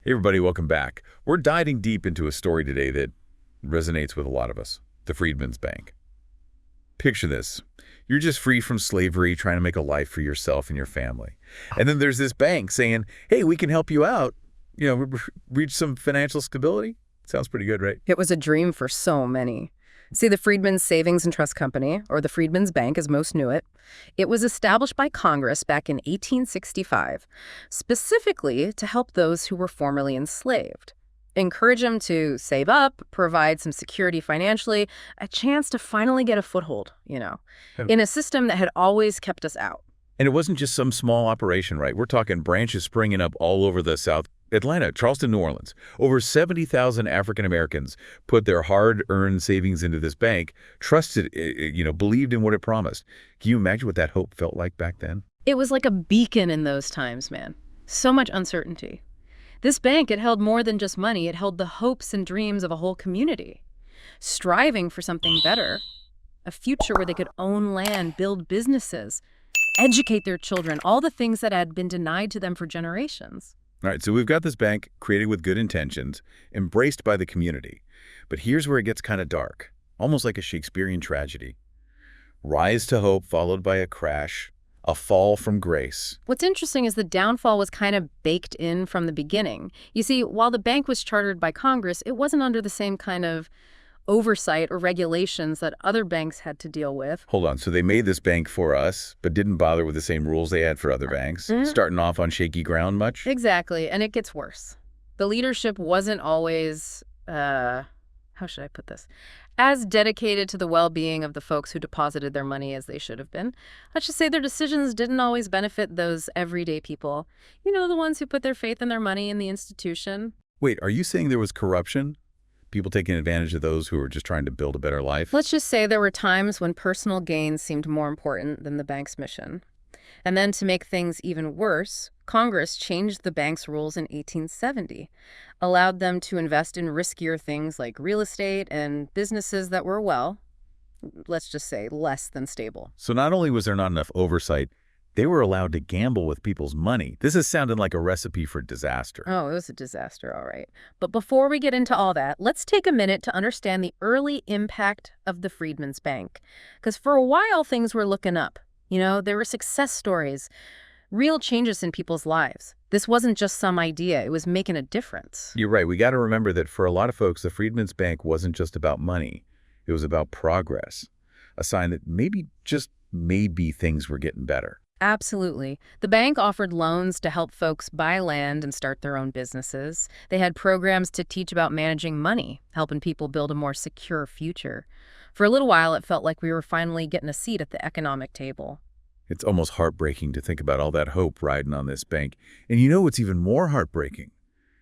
Hey everybody, welcome back. We're diving deep into a story today that resonates with a lot of us, the Freedman's Bank. Picture this. You're just free from slavery, trying to make a life for yourself and your family. And then there's this bank saying, hey, we can help you out, reach some financial stability. Sounds pretty good, right? It was a dream for so many. See, the Freedman's Savings and Trust Company, or the Freedman's Bank as most knew it, it was established by Congress back in 1865, specifically to help those who were formerly enslaved. Encourage them to save up, provide some security financially, a chance to finally get a foothold, in a system that had always kept us out. And it wasn't just some small operation, right? We're talking branches springing up all over the South. Atlanta, Charleston, New Orleans. Over 70,000 African Americans put their hard-earned savings into this bank, trusted, believed in what it promised. Can you imagine what that hope felt like back then? It was like a beacon in those times, man. So much uncertainty. This bank, it held more than just money. It held the hopes and dreams of a whole community, striving for something better, a future where they could own land, build businesses, educate their children, all the things that had been denied to them for generations. All right, so we've got this bank created with good intentions, embraced by the community. But here's where it gets kind of dark, almost like a Shakespearean tragedy. Rise to hope followed by a crash, a fall from grace. What's interesting is the downfall was kind of baked in from the beginning. You see, while the bank was chartered by Congress, it wasn't under the same kind of oversight or regulations that other banks had to deal with. Hold on, so they made this bank for us, but didn't bother with the same rules they had for other banks, starting off on shaky ground much? Exactly, and it gets worse. The leadership wasn't always, how should I put this, as dedicated to the well-being of the folks who deposited their money as they should have been. Let's just say their decisions didn't always benefit those everyday people. The ones who put their faith and their money in the institution. Wait, are you saying there was corruption? People taking advantage of those who were just trying to build a better life? Let's just say there were times when personal gains seemed more important than the bank's mission. And then to make things even worse, Congress changed the bank's rules in 1870, allowed them to invest in riskier things like real estate and businesses that were, let's just say, less than stable. So not only was there not enough oversight, they were allowed to gamble with people's money. This is sounding like a recipe for disaster. Oh, it was a disaster, all right. But before we get into all that, let's take a minute to understand the early impact of the Freedman's Bank. Because for a while, things were looking up. There were success stories, real changes in people's lives. This wasn't just some idea. It was making a difference. You're right. We got to remember that for a lot of folks, the Freedman's Bank wasn't just about money. It was about progress, a sign that maybe things were getting better. Absolutely. The bank offered loans to help folks buy land and start their own businesses. They had programs to teach about managing money, helping people build a more secure future. For a little while, it felt like we were finally getting a seat at the economic table. It's almost heartbreaking to think about all that hope riding on this bank. And what's even more heartbreaking?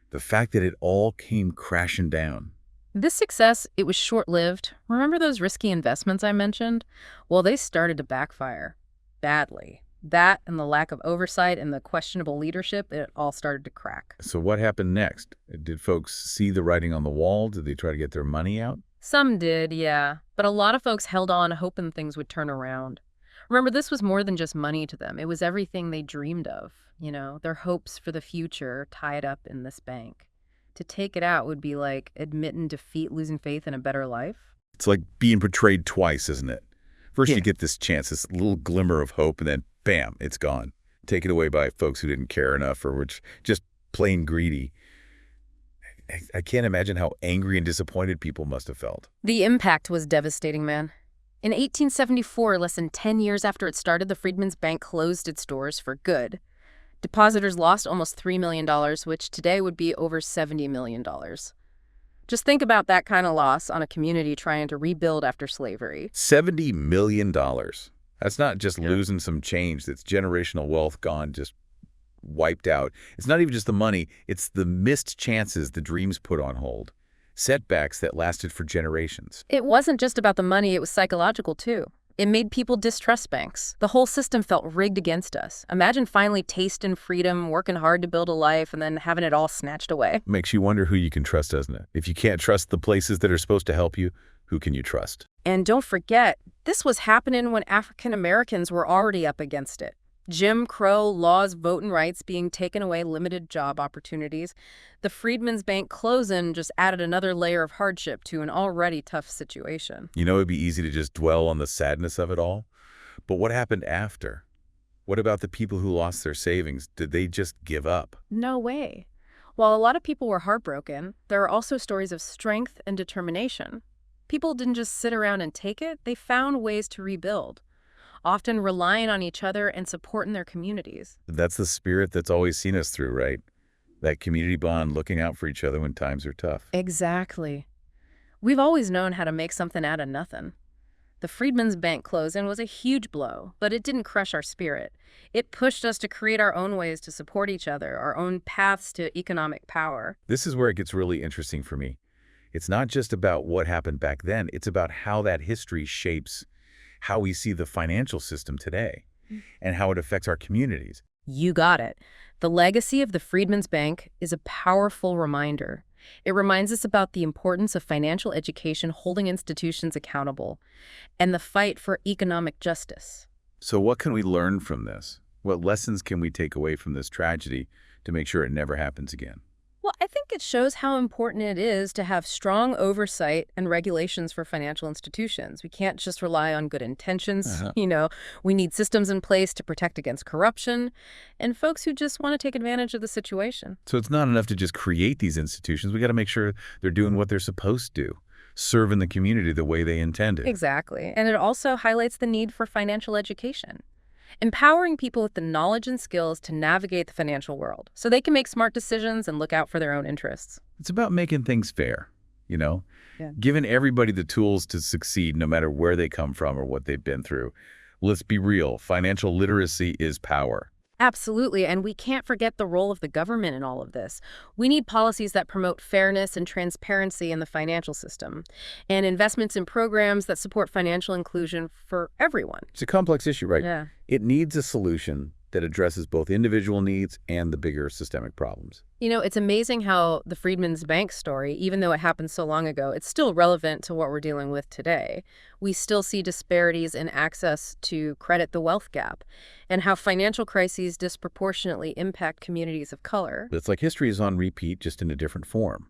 The fact that it all came crashing down. This success, it was short-lived. Remember those risky investments I mentioned? Well, they started to backfire badly. That and the lack of oversight and the questionable leadership, it all started to crack. So what happened next? Did folks see the writing on the wall? Did they try to get their money out? Some did, yeah. But a lot of folks held on hoping things would turn around. Remember, this was more than just money to them. It was everything they dreamed of, their hopes for the future tied up in this bank. To take it out would be like admitting defeat, losing faith in a better life. It's like being betrayed twice, isn't it? First you get this chance, this little glimmer of hope, and then bam, it's gone. Taken away by folks who didn't care enough or were just plain greedy. I can't imagine how angry and disappointed people must have felt. The impact was devastating, man. In 1874, less than 10 years after it started, the Freedman's Bank closed its doors for good. Depositors lost almost $3 million, which today would be over $70 million. Just think about that kind of loss on a community trying to rebuild after slavery. $70 million. That's not just losing some change. That's generational wealth gone, just wiped out. It's not even just the money. It's the missed chances the dreams put on hold. Setbacks that lasted for generations. It wasn't just about the money. It was psychological, too. It made people distrust banks. The whole system felt rigged against us. Imagine finally tasting freedom, working hard to build a life, and then having it all snatched away. Makes you wonder who you can trust, doesn't it? If you can't trust the places that are supposed to help you, who can you trust? And don't forget, this was happening when African Americans were already up against it. Jim Crow laws, voting rights being taken away, limited job opportunities. The Freedmen's Bank closing just added another layer of hardship to an already tough situation. You know, it'd be easy to just dwell on the sadness of it all. But what happened after? What about the people who lost their savings? Did they just give up? No way. While a lot of people were heartbroken, there are also stories of strength and determination. People didn't just sit around and take it, they found ways to rebuild, often relying on each other and supporting their communities. That's the spirit that's always seen us through, right? That community bond, looking out for each other when times are tough. Exactly. We've always known how to make something out of nothing. The Freedmen's Bank closing was a huge blow, but it didn't crush our spirit. It pushed us to create our own ways to support each other, our own paths to economic power. This is where it gets really interesting for me. It's not just about what happened back then, it's about how that history shapes how we see the financial system today and how it affects our communities. You got it. The legacy of the Freedmen's Bank is a powerful reminder. It reminds us about the importance of financial education, holding institutions accountable, and the fight for economic justice. So what can we learn from this? What lessons can we take away from this tragedy to make sure it never happens again? Well, I think it shows how important it is to have strong oversight and regulations for financial institutions. We can't just rely on good intentions. We need systems in place to protect against corruption and folks who just want to take advantage of the situation. So it's not enough to just create these institutions. We got to make sure they're doing what they're supposed to do, serving the community the way they intended. Exactly. And it also highlights the need for financial education. Empowering people with the knowledge and skills to navigate the financial world so they can make smart decisions and look out for their own interests. It's about making things fair, Yeah. giving everybody the tools to succeed no matter where they come from or what they've been through. Let's be real, financial literacy is power. Absolutely, and we can't forget the role of the government in all of this. We need policies that promote fairness and transparency in the financial system, and investments in programs that support financial inclusion for everyone. It's a complex issue, right? Yeah. It needs a solution that addresses both individual needs and the bigger systemic problems. It's amazing how the Freedmen's Bank story, even though it happened so long ago, it's still relevant to what we're dealing with today. We still see disparities in access to credit, the wealth gap, and how financial crises disproportionately impact communities of color. It's like history is on repeat, just in a different form.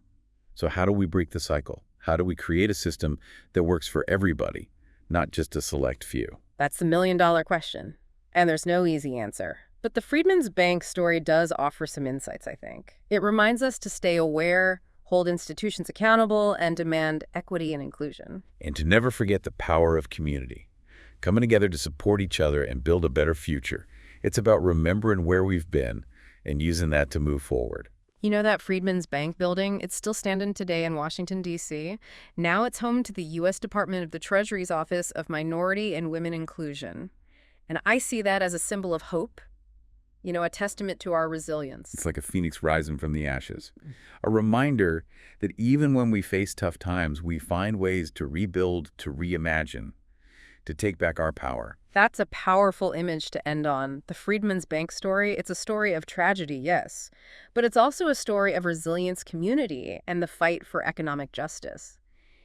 So how do we break the cycle? How do we create a system that works for everybody, not just a select few? That's the million-dollar question. And there's no easy answer. But the Freedmen's Bank story does offer some insights, I think. It reminds us to stay aware, hold institutions accountable, and demand equity and inclusion. And to never forget the power of community, coming together to support each other and build a better future. It's about remembering where we've been and using that to move forward. That Freedmen's Bank building, it's still standing today in Washington, D.C. Now it's home to the U.S. Department of the Treasury's Office of Minority and Women Inclusion. And I see that as a symbol of hope, a testament to our resilience. It's like a phoenix rising from the ashes. A reminder that even when we face tough times, we find ways to rebuild, to reimagine, to take back our power. That's a powerful image to end on. The Freedmen's Bank story, it's a story of tragedy, yes, but it's also a story of resilience, community, and the fight for economic justice.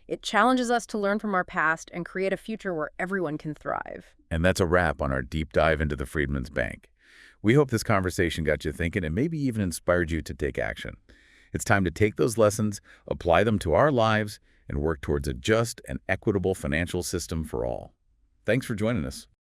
It challenges us to learn from our past and create a future where everyone can thrive. And that's a wrap on our deep dive into the Freedmen's Bank. We hope this conversation got you thinking and maybe even inspired you to take action. It's time to take those lessons, apply them to our lives, and work towards a just and equitable financial system for all. Thanks for joining us.